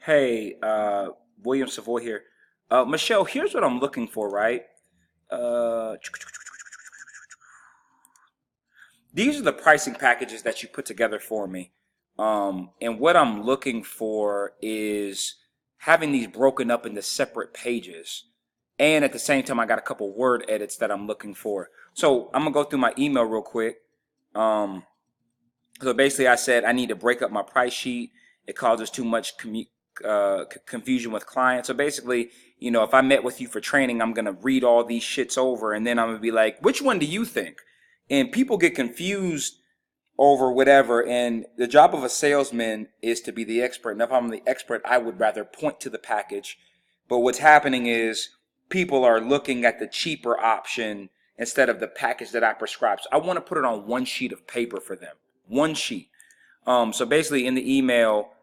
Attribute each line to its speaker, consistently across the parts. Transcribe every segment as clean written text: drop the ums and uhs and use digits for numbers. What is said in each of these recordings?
Speaker 1: Hey, William Savoy here. Michelle, here's what I'm looking for, right? Uh, these are the pricing packages that you put together for me. And what I'm looking for is having these broken up into separate pages. And at the same time, I got a couple word edits that I'm looking for. So I'm gonna go through my email real quick. Um, So basically, I said I need to break up my price sheet. It causes too much confusion with clients. So basically, if I met with you for training, I'm gonna read all these shits over, and then I'm gonna be like, "Which one do you think?" And people get confused over whatever. And the job of a salesman is to be the expert. And if I'm the expert, I would rather point to the package. But what's happening is people are looking at the cheaper option instead of the package that I prescribed. So I want to put it on one sheet of paper for them. One sheet. So basically in the email,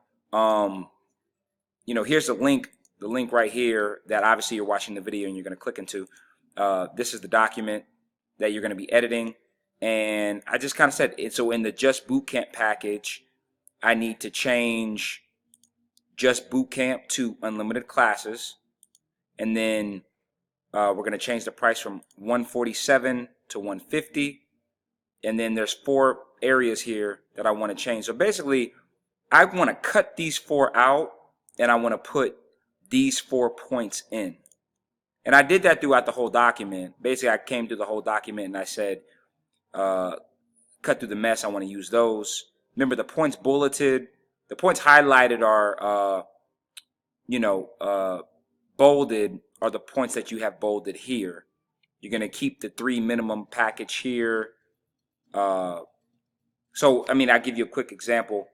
Speaker 1: here's the link right here that obviously you're watching the video and you're going to click into. This is the document that you're going to be editing. And I just kind of said it. So in the Just Bootcamp package, I need to change Just Bootcamp to unlimited classes. And then we're going to change the price from 147 to 150. And then there's 4 areas here that I want to change. So basically, I want to cut these 4 out and I want to put these 4 points in. And I did that throughout the whole document. Basically, I came through the whole document and I said, cut through the mess, I want to use those. Remember, the points bulleted, the points highlighted are, bolded are the points that you have bolded here. You're going to keep the 3 minimum package here. So, I mean, I'll give you a quick example.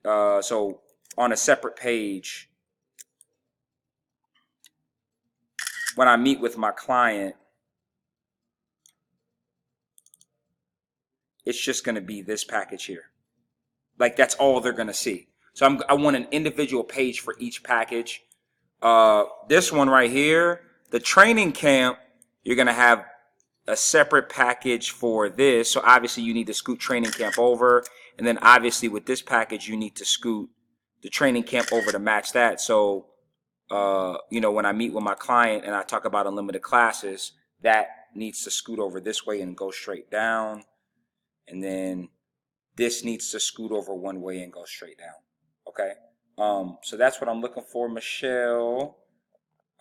Speaker 1: So on a separate page, when I meet with my client, it's just going to be this package here. Like, that's all they're going to see. So I want an individual page for each package. This one right here, the training camp, you're going to have a separate package for this. So obviously you need to scoot training camp over. And then obviously with this package, you need to scoot the training camp over to match that. So, when I meet with my client and I talk about unlimited classes, that needs to scoot over this way and go straight down. And then this needs to scoot over one way and go straight down. Okay. So that's what I'm looking for, Michelle.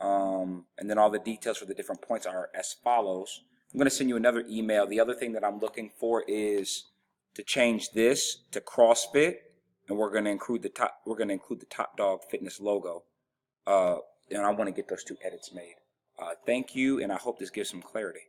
Speaker 1: And then all the details for the different points are as follows. I'm going to send you another email. The other thing that I'm looking for is to change this to CrossFit, and we're going to include the Top Dog Fitness logo. And I want to get those 2 edits made. Thank you, and I hope this gives some clarity.